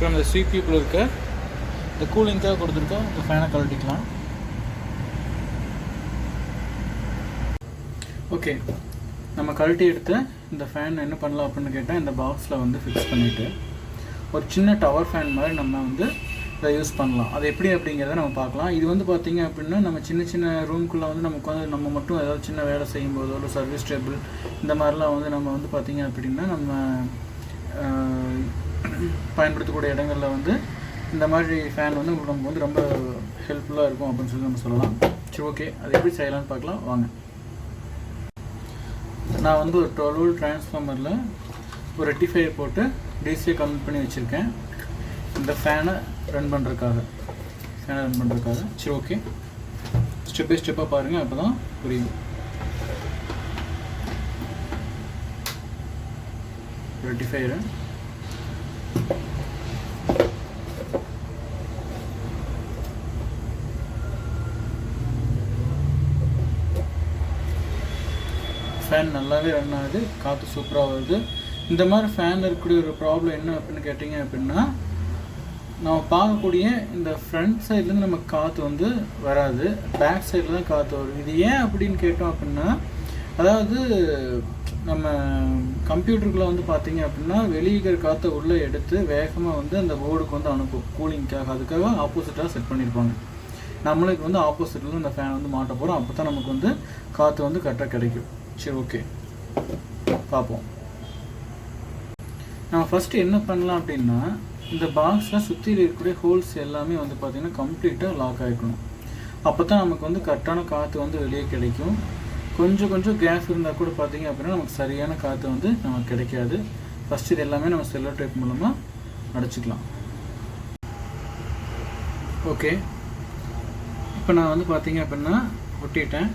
நம்ம இந்த சிபியூக்குள்ளே இருக்க இந்த கூலிங்காக கொடுத்துருக்கோம். இந்த ஃபேனை கழட்டிக்கலாம். ஓகே, நம்ம கழட்டி எடுத்து இந்த ஃபேன் என்ன பண்ணலாம் அப்படின்னு கேட்டால், இந்த பாக்ஸில் வந்து ஃபிக்ஸ் பண்ணிவிட்டு ஒரு சின்ன டவர் ஃபேன் மாதிரி நம்ம வந்து இதை யூஸ் பண்ணலாம். அது எப்படி அப்படிங்கிறத நம்ம பார்க்கலாம். இது வந்து பார்த்திங்க அப்படின்னா, நம்ம சின்ன சின்ன ரூம்குள்ளே வந்து நம்ம உட்காந்து நம்ம மட்டும் ஏதாவது சின்ன வேலை செய்யும்போதோ இல்லை சர்வீஸ் டேபிள் இந்த மாதிரிலாம் வந்து நம்ம வந்து பார்த்திங்க அப்படின்னா நம்ம பயன்படுத்தக்கூடிய இடங்களில் வந்து இந்த மாதிரி ஃபேன் வந்து நமக்கு வந்து ரொம்ப ஹெல்ப்ஃபுல்லாக இருக்கும் அப்படின்னு சொல்லி நம்ம சொல்லலாம். சரி, ஓகே, அது எப்படி செய்யலாம்னு பார்க்கலாம் வாங்க. நான் வந்து ஒரு 12 வோல்ட் டிரான்ஸ்ஃபார்மரில் ஒரு ரெக்டிஃபையர் போட்டு டிசியை கனெக்ட் பண்ணி வச்சுருக்கேன் இந்த ஃபேனை ரன் பண்ணுறதுக்காக. சரி, ஓகே, ஸ்டெப் பை ஸ்டெப்பாக பாருங்கள், அப்போ தான் புரியும். ரெக்டிஃபையரு ஃபேன் நல்லாவே ரன் ஆகுது, காற்று சூப்பராக வருது. இந்த மாதிரி ஃபேனில் இருக்கக்கூடிய ஒரு ப்ராப்ளம் என்ன அப்படின்னு கேட்டிங்க அப்படின்னா, நம்ம பார்க்கக்கூடிய இந்த ஃப்ரண்ட் சைட்லேருந்து நமக்கு காற்று வந்து வராது, பேக் சைடில் தான் காற்று வரும். இது ஏன் அப்படின்னு கேட்டோம் அப்படின்னா, அதாவது நம்ம கம்ப்யூட்டருக்குள்ளே வந்து பார்த்திங்க அப்படின்னா வெளியிற காற்றை உள்ளே எடுத்து வேகமாக வந்து அந்த போர்டுக்கு வந்து அனுப்பும் கூலிங்காக. அதுக்காக ஆப்போசிட்டாக செட் பண்ணியிருப்பாங்க. நம்மளுக்கு வந்து ஆப்போசிட்டில் இந்த ஃபேன் வந்து மாட்ட போகிறோம். அப்போ தான் நமக்கு வந்து காற்று வந்து கரெக்டாக கிடைக்கும். சரி, ஓகே, பார்ப்போம். நம்ம ஃபஸ்ட்டு என்ன பண்ணலாம் அப்படின்னா, இந்த பாக்ஸில் சுற்றி இருக்கக்கூடிய ஹோல்ஸ் எல்லாமே வந்து பார்த்திங்கன்னா கம்ப்ளீட்டாக லாக் ஆகிக்கணும். அப்போ தான் நமக்கு வந்து கரெக்டான காற்று வந்து வெளியே கிடைக்கும். கொஞ்சம் கேப் இருந்தால் கூட பார்த்திங்க அப்படின்னா நமக்கு சரியான காற்று வந்து நமக்கு கிடைக்காது. ஃபஸ்ட்டு இது எல்லாமே நம்ம செல்லோ டேப் மூலமாக அடைச்சிக்கலாம். ஓகே, இப்போ நான் வந்து பார்த்திங்க அப்படின்னா ஒட்டிட்டேன்,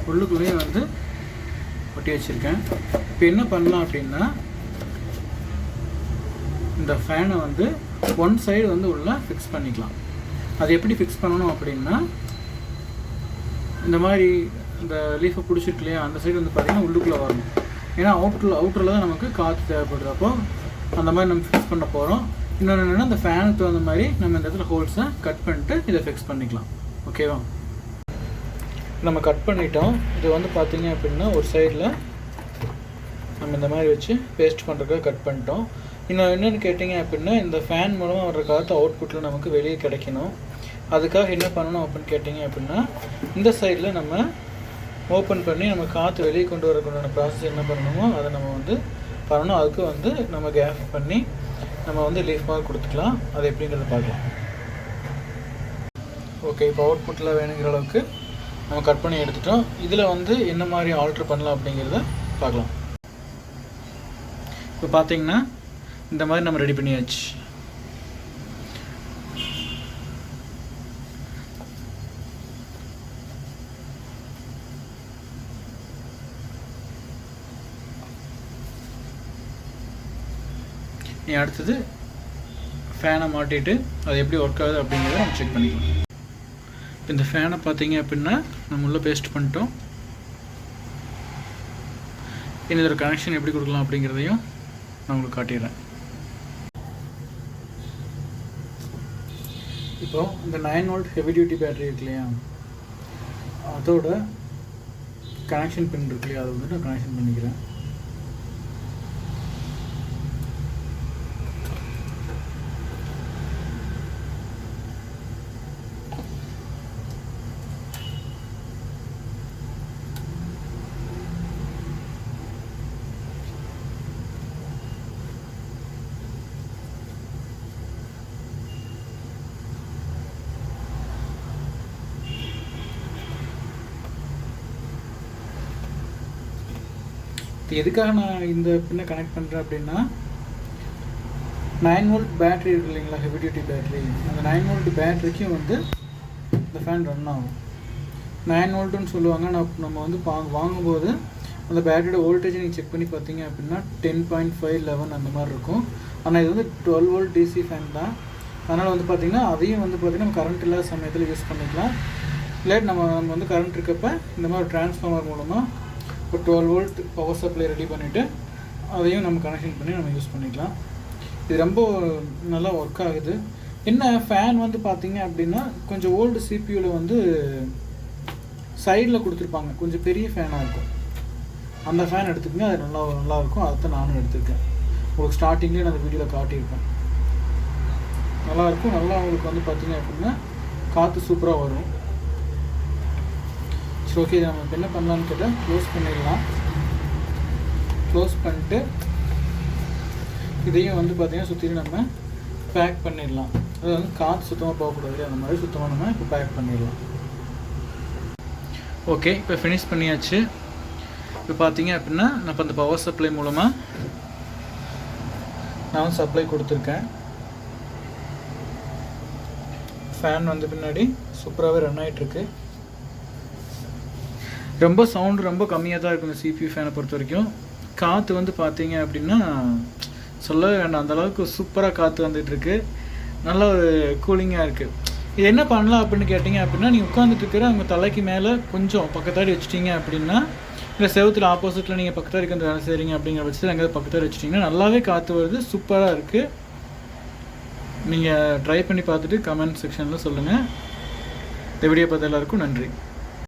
உள்ளுக்குள்ளேயே வந்து ஒட்டி வச்சுருக்கேன். இப்போ என்ன பண்ணலாம் அப்படின்னா, இந்த ஃபேனை வந்து ஒன் சைடு வந்து உள்ளே ஃபிக்ஸ் பண்ணிக்கலாம். அது எப்படி ஃபிக்ஸ் பண்ணணும் அப்படின்னா, இந்த மாதிரி இந்த லீஃபை பிடிச்சிருக்கு இல்லையா, அந்த சைடு வந்து பார்த்திங்கன்னா உள்ளுக்குள்ளே வரணும். ஏன்னா அவுட்டரில் தான் நமக்கு காற்று தேவைப்படுது. அப்போது அந்த மாதிரி நம்ம ஃபிக்ஸ் பண்ண போகிறோம். இன்னொன்று என்னென்னா, இந்த ஃபேனுக்கு தகுந்த மாதிரி நம்ம இந்த இடத்துல ஹோல்ஸை கட் பண்ணிட்டு இதை ஃபிக்ஸ் பண்ணிக்கலாம். ஓகேவா? நம்ம கட் பண்ணிட்டோம். இது வந்து பார்த்திங்க அப்படின்னா ஒரு சைடில் நம்ம இந்த மாதிரி வச்சு பேஸ்ட் பண்ணுறதுக்காக கட் பண்ணிட்டோம். இன்னும் என்னென்னு கேட்டிங்க அப்படின்னா, இந்த ஃபேன் மூலமாக வர்ற காற்று அவுட்புட்டில் நமக்கு வெளியே கிடைக்கணும். அதுக்காக என்ன பண்ணணும் அப்படின்னு கேட்டிங்க அப்படின்னா, இந்த சைடில் நம்ம ஓப்பன் பண்ணி நம்ம காற்று வெளியே கொண்டு வரக்கூடிய ப்ராசஸ் என்ன பண்ணணுமோ அதை நம்ம வந்து பண்ணணும். அதுக்கு வந்து நம்ம கேப் பண்ணி நம்ம வந்து லீஃப் மாதிரி கொடுத்துக்கலாம். அது எப்படிங்கிறத பார்க்கலாம். ஓகே, இப்போ அவுட்புட்டில் வேணுங்கிற அளவுக்கு நம்ம கட் பண்ணி எடுத்துட்டோம். இதில் வந்து என்ன மாதிரி ஆல்ட்ரு பண்ணலாம் அப்படிங்கிறத பார்க்கலாம். இப்போ பார்த்தீங்கன்னா இந்த மாதிரி நம்ம ரெடி பண்ணியாச்சு. நீ அடுத்தது ஃபேனை மாட்டிட்டு அது எப்படி ஒர்க் ஆகுது அப்படிங்கிறத நம்ம செக் பண்ணிக்கலாம். இப்போ இந்த ஃபேனை பார்த்தீங்க அப்படின்னா நம்ம உள்ளே பேஸ்ட் பண்ணிட்டோம். இன்னும் இதோட கனெக்ஷன் எப்படி கொடுக்கலாம் அப்படிங்கிறதையும் நான் உங்களுக்கு காட்டிடுறேன். இப்போ இந்த 9 வோல்ட் ஹெவி டியூட்டி பேட்டரி இருக்கு இல்லையா, அதோட கனெக்ஷன் பின் இருக்கு இல்லையா, அதை வந்து நான் கனெக்ஷன் பண்ணிக்கிறேன். எதுக்காக நான் இந்த பின்னை கனெக்ட் பண்ணுறேன் அப்படின்னா, 9 வோல்ட் பேட்ரி இருக்கு இல்லைங்களா, ஹெவி டியூட்டி பேட்ரி, அந்த 9 வோல்ட் பேட்ரிக்கும் வந்து இந்த ஃபேன் ரன் ஆகும். 9 வோல்ட்டுன்னு சொல்லுவாங்க. நம்ம வந்து வாங்கும்போது அந்த பேட்டரியோட வோல்டேஜ் நீங்கள் செக் பண்ணி பார்த்தீங்க அப்படின்னா 10.5, 11 அந்த மாதிரி இருக்கும். ஆனால் இது வந்து 12 வோல்ட் டிசி ஃபேன் தான். அதனால் வந்து பார்த்திங்கன்னா அதையும் வந்து பார்த்திங்கன்னா நம்ம கரண்ட் இல்லாத சமயத்தில் யூஸ் பண்ணிக்கலாம். இல்லை நம்ம வந்து கரண்ட் இருக்கப்போ இந்த மாதிரி டிரான்ஸ்ஃபார்மர் மூலமாக ஒரு 12 வோல்ட் பவர் சப்ளை ரெடி பண்ணிவிட்டு அதையும் நம்ம கனெக்ஷன் பண்ணி நம்ம யூஸ் பண்ணிக்கலாம். இது ரொம்ப நல்லா ஒர்க் ஆகுது. என்ன ஃபேன் வந்து பார்த்தீங்க அப்படின்னா கொஞ்சம் ஓல்டு சிபியூவில் வந்து சைடில் கொடுத்துருப்பாங்க, கொஞ்சம் பெரிய ஃபேனாக இருக்கும். அந்த ஃபேன் எடுத்துக்கங்க, அது நல்லாயிருக்கும். அதுதான் நானும் எடுத்துருக்கேன். உங்களுக்கு ஸ்டார்டிங்லேயே நான் அந்த வீடியோவில் காட்டியிருப்பேன். நல்லாயிருக்கும். நல்லா உங்களுக்கு வந்து பார்த்தீங்க அப்படின்னா காற்று சூப்பராக வரும். சரி, ஓகே. நம்ம இப்போ என்ன பண்ணலான்னு கேட்டால் க்ளோஸ் பண்ணிடலாம். க்ளோஸ் பண்ணிட்டு இதையும் வந்து பார்த்திங்கன்னா சுற்றி நம்ம பேக் பண்ணிடலாம். அது வந்து காற்று சுத்தமாக போகக்கூடாது, அந்த மாதிரி சுத்தமாக நம்ம இப்போ பேக் பண்ணிடலாம். ஓகே, இப்போ ஃபினிஷ் பண்ணியாச்சு. இப்போ பார்த்தீங்க அப்படின்னா நான் இப்போ அந்த பவர் சப்ளை மூலமாக நான் வந்து சப்ளை கொடுத்துருக்கேன். ஃபேன் வந்து பின்னாடி சூப்பராகவே ரன் ஆகிட்டுருக்கு. ரொம்ப சவுண்டு ரொம்ப கம்மியாக தான் இருக்கும் இந்த சிபியூ ஃபேனை பொறுத்த வரைக்கும். காற்று வந்து பார்த்தீங்க அப்படின்னா சொல்லவே வேண்டாம், அந்தளவுக்கு சூப்பராக காற்று வந்துட்டுருக்கு. நல்லா ஒரு கூலிங்காக இருக்குது. இது என்ன பண்ணலாம் அப்படின்னு கேட்டிங்க அப்படின்னா, நீங்கள் உட்காந்துட்டு இருக்கிற உங்கள் தலைக்கு மேலே கொஞ்சம் பக்கத்தாடி வச்சுட்டிங்க அப்படின்னா, இல்லை செவத்தில் ஆப்போசிட்டில் நீங்கள் பக்கத்தாடி இருக்கிற வேலை செய்கிறீங்க அப்படிங்கிற பட்சத்தில் எங்கேயாவது பக்கத்தாடி வச்சுட்டிங்கன்னா நல்லாவே காற்று வருது, சூப்பராக இருக்குது. நீங்கள் ட்ரை பண்ணி பார்த்துட்டு கமெண்ட் செக்ஷனில் சொல்லுங்கள். இந்த வீடியோ பார்த்த எல்லாருக்கும் நன்றி.